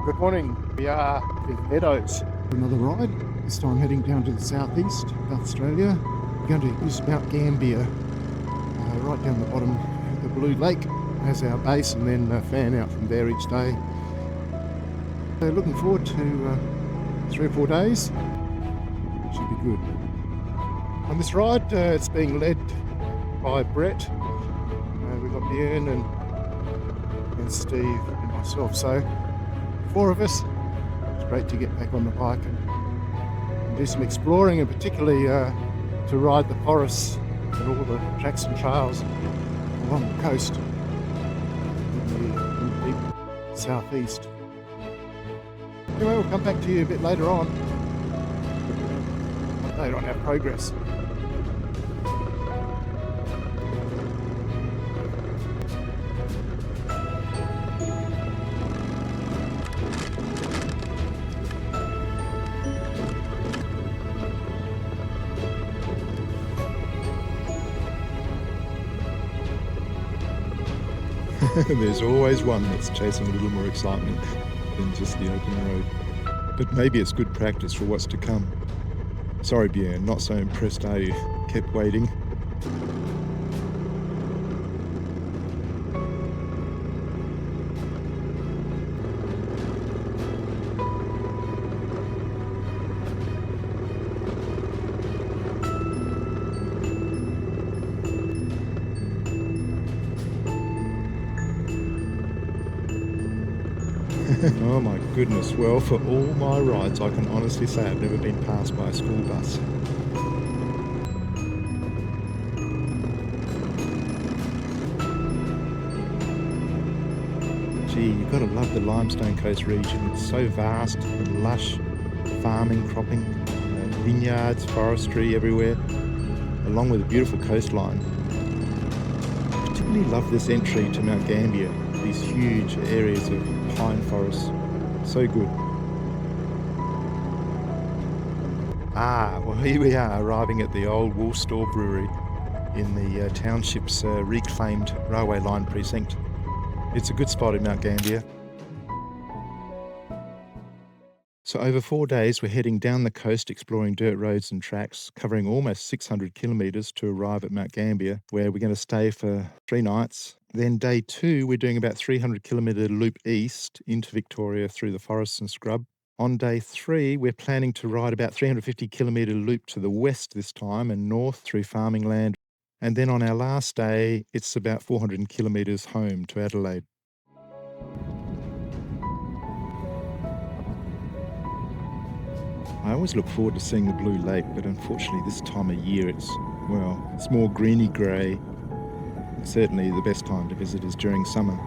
Good morning. We are in Meadows. Another ride, this time heading down to the southeast, South Australia. We're going to use Mt Gambier, right down the bottom of the Blue Lake as our base, and then fan out from there each day. So looking forward to 3 or 4 days. Should be good. On this ride, it's being led by Brett. We've got Björn and Steve and myself. So 4 of us. It's great to get back on the bike and do some exploring, and particularly to ride the forests and all the tracks and trails along the coast in the deep southeast. Anyway, we'll come back to you a bit later on, update on our progress. There's always one that's chasing a little more excitement than just the open road. But maybe it's good practice for what's to come. Sorry, Björn, not so impressed, are you? Kept waiting. Oh my goodness, well, for all my rides I can honestly say I've never been passed by a school bus. Gee, you've got to love the Limestone Coast region. It's so vast and lush, farming, cropping, vineyards, forestry everywhere, along with a beautiful coastline. I particularly love this entry to Mt Gambier, these huge areas of pine forests. So good. Well, here we are, arriving at the old wool store brewery in the township's reclaimed railway line precinct. It's a good spot in Mt Gambier. So over 4 days, we're heading down the coast, exploring dirt roads and tracks, covering almost 600 kilometres to arrive at Mt Gambier, where we're going to stay for 3 nights. Then day 2, we're doing about 300 kilometre loop east into Victoria through the forests and scrub. On day 3, we're planning to ride about 350 kilometre loop to the west this time and north through farming land. And then on our last day, it's about 400 kilometres home to Adelaide. I always look forward to seeing the Blue Lake, but unfortunately this time of year it's more greeny grey. Certainly the best time to visit is during summer.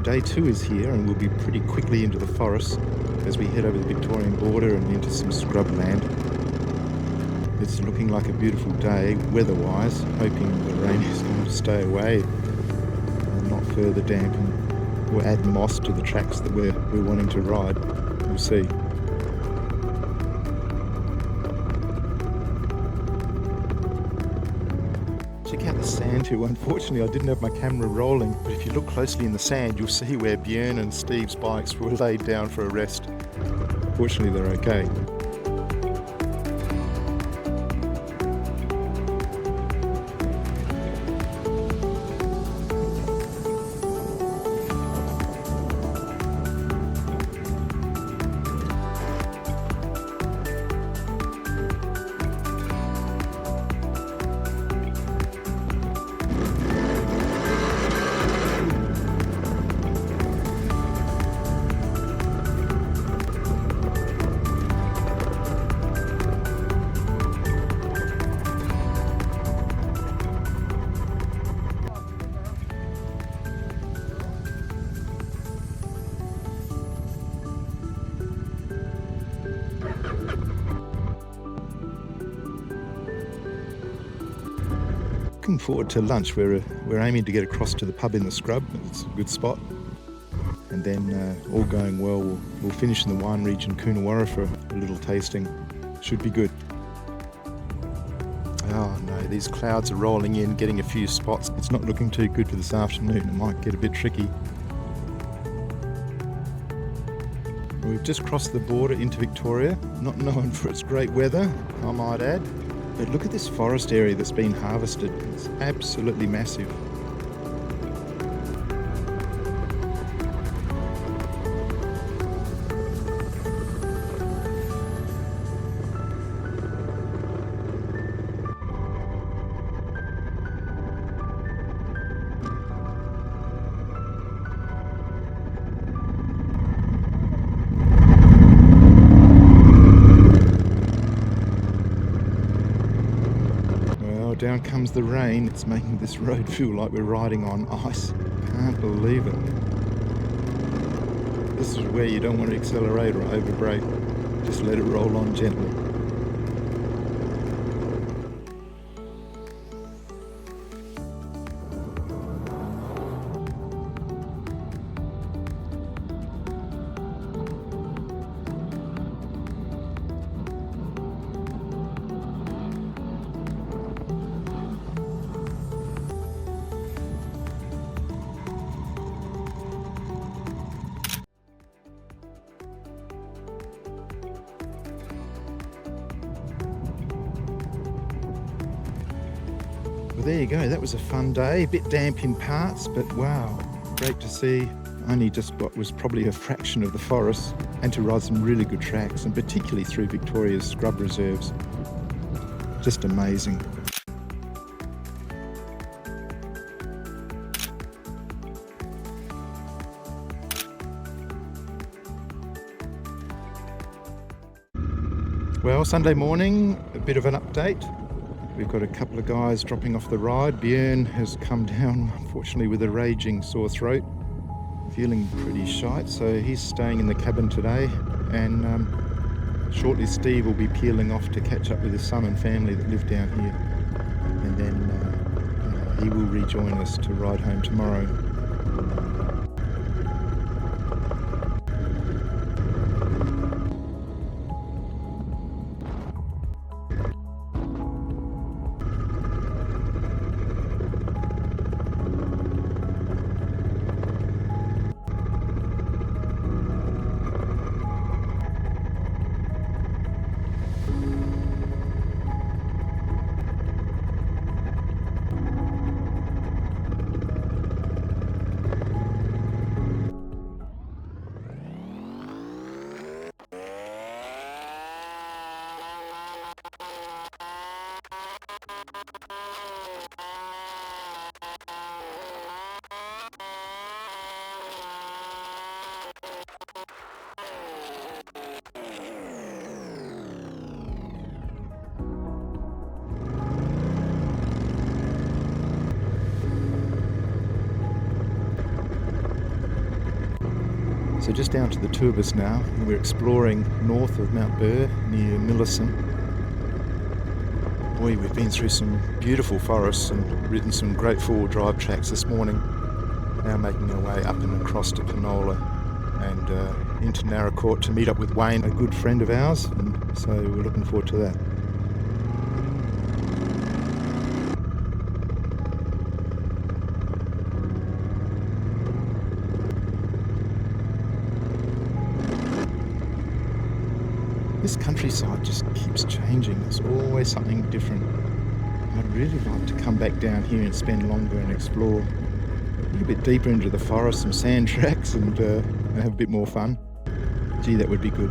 Day 2 is here, and we'll be pretty quickly into the forest as we head over the Victorian border and into some scrub land. It's looking like a beautiful day weather-wise, hoping the rain is going to stay away and not further dampen or add moss to the tracks that we're wanting to ride. We'll see. Check out the sand here. Unfortunately, I didn't have my camera rolling, but if you look closely in the sand, you'll see where Björn and Steve's bikes were laid down for a rest. Fortunately, they're okay. looking forward to lunch. We're aiming to get across to the pub in the scrub. It's a good spot. And then, all going well, we'll finish in the wine region Coonawarra for a little tasting. Should be good. Oh no, these clouds are rolling in, getting a few spots. It's not looking too good for this afternoon. It might get a bit tricky. We've just crossed the border into Victoria, not known for its great weather, I might add. But look at this forest area that's been harvested. It's absolutely massive. Down comes the rain. It's making this road feel like we're riding on ice. Can't believe it. This is where you don't want to accelerate or overbrake. Just let it roll on gently. Well, there you go. That was a fun day. A bit damp in parts, but wow, great to see. Only just what was probably a fraction of the forest, and to ride some really good tracks, and particularly through Victoria's scrub reserves. Just amazing. Well, Sunday morning, a bit of an update. We've got a couple of guys dropping off the ride. Björn has come down, unfortunately, with a raging sore throat, feeling pretty shite, so he's staying in the cabin today. And shortly Steve will be peeling off to catch up with his son and family that live down here. And then he will rejoin us to ride home tomorrow. So just down to the two of us now, and we're exploring north of Mount Gambier near Millicent. Boy, we've been through some beautiful forests and ridden some great four-wheel drive tracks this morning. Now making our way up and across to Penola and into Narracourt to meet up with Wayne, a good friend of ours, and so we're looking forward to that. This countryside just keeps changing. There's always something different. I'd really like to come back down here and spend longer and explore a little bit deeper into the forest, some sand tracks, and have a bit more fun. Gee, that would be good.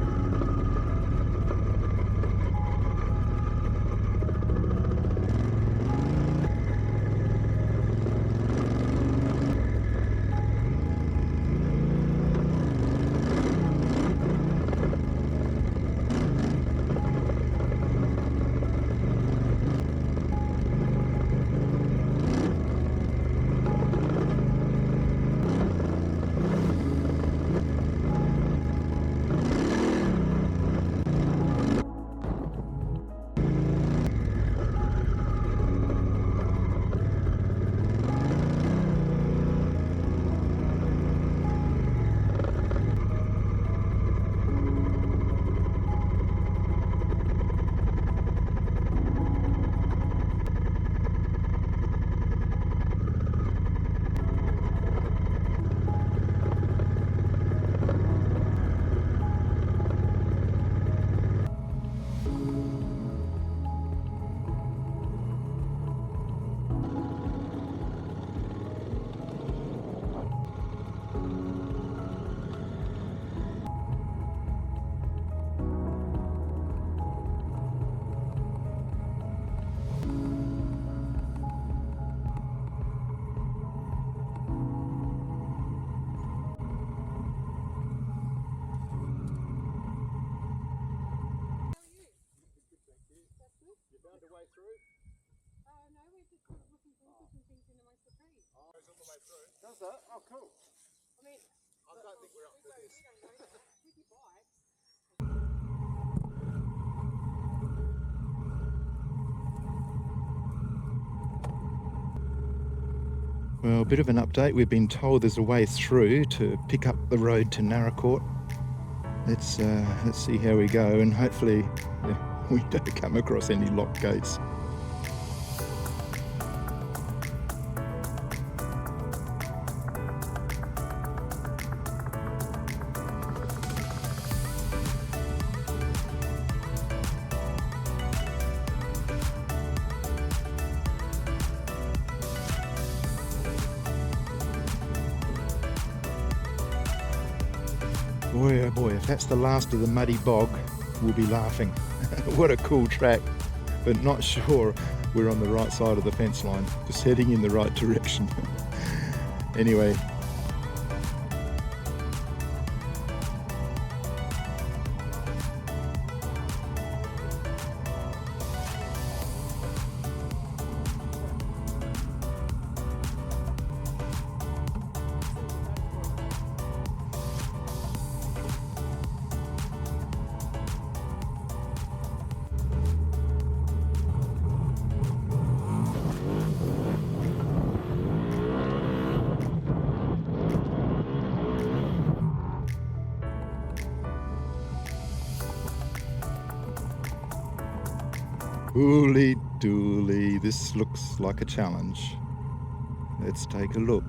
that? Oh, cool. I mean, I don't think we're up to this. we don't know that. We could buy it. Well, a bit of an update. We've been told there's a way through to pick up the road to Narracourt. Let's see how we go, and hopefully we don't come across any locked gates. Boy, oh boy, if that's the last of the muddy bog, we'll be laughing. What a cool track, but not sure we're on the right side of the fence line, just heading in the right direction. Anyway. Holy dooly, this looks like a challenge. Let's take a look.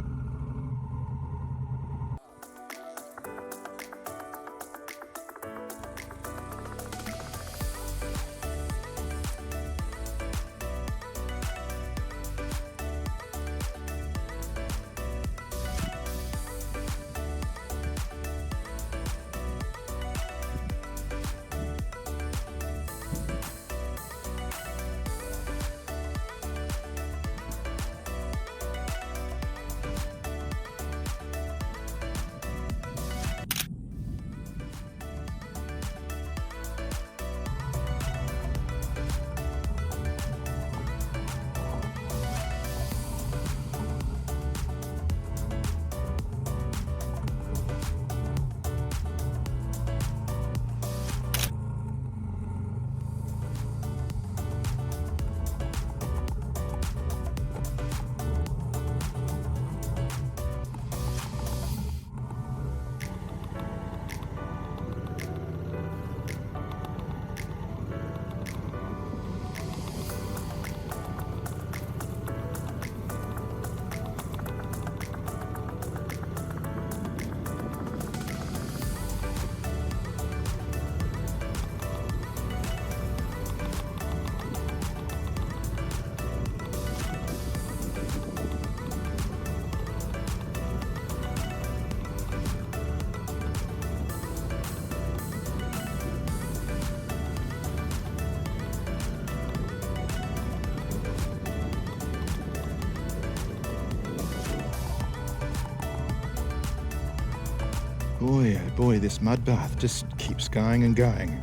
Boy, oh boy, this mud bath just keeps going and going.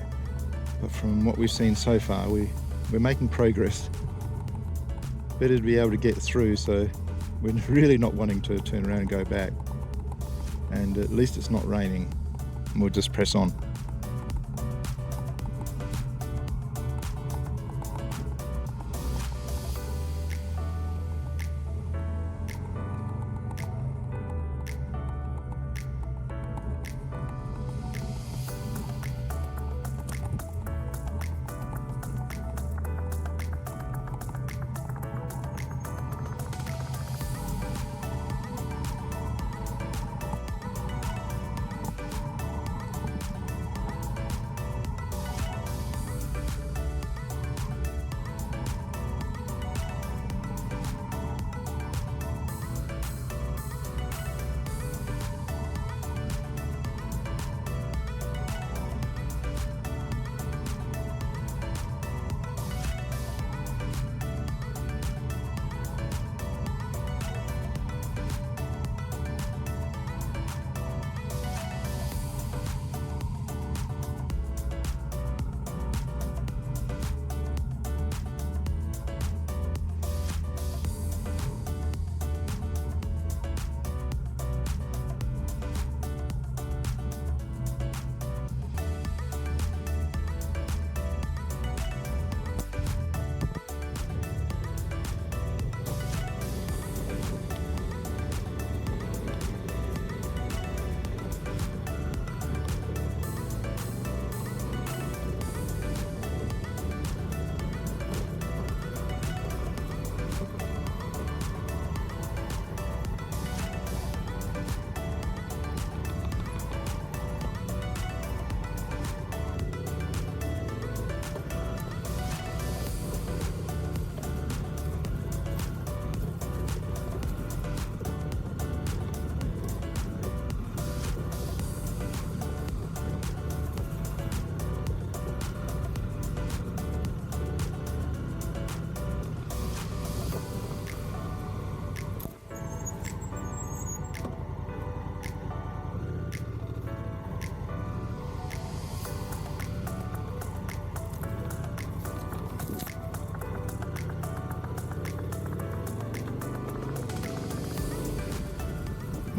But from what we've seen so far, we're making progress. Better to be able to get through, so we're really not wanting to turn around and go back. And at least it's not raining. We'll just press on.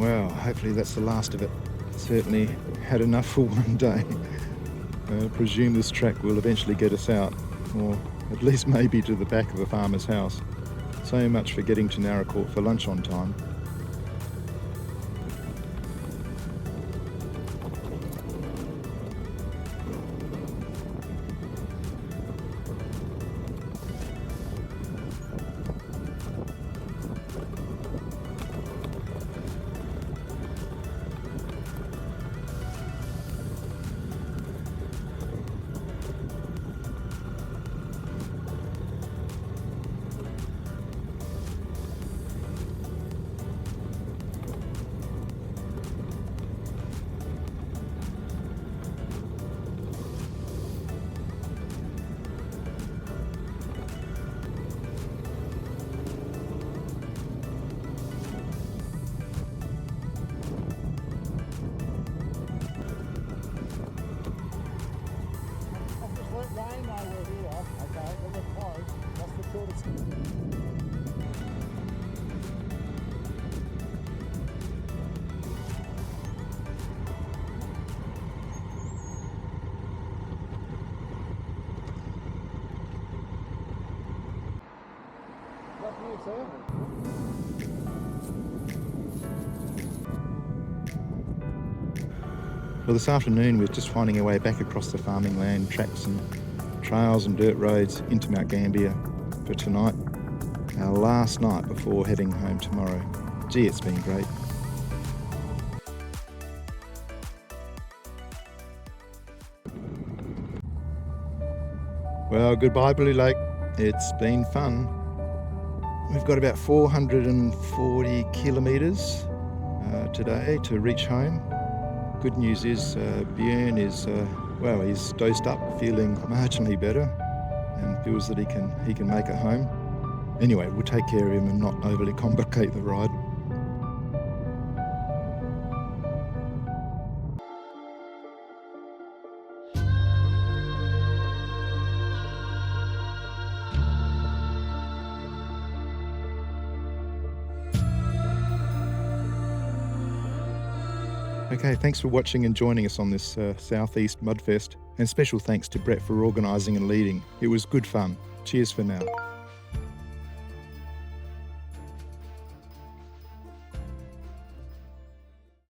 Well, hopefully that's the last of it. Certainly had enough for one day. I presume this track will eventually get us out, or at least maybe to the back of the farmer's house. So much for getting to Narracourt for lunch on time. Well, this afternoon we're just finding our way back across the farming land, tracks and trails and dirt roads into Mt Gambier for tonight, our last night before heading home tomorrow. Gee, it's been great. Well, goodbye Blue Lake. It's been fun. We've got about 440 kilometres today to reach home. Good news is Björn is, well, he's dosed up, feeling marginally better and feels that he can make it home. Anyway, we'll take care of him and not overly complicate the ride. Okay, thanks for watching and joining us on this Southeast Mudfest, and special thanks to Brett for organising and leading. It was good fun. Cheers for now.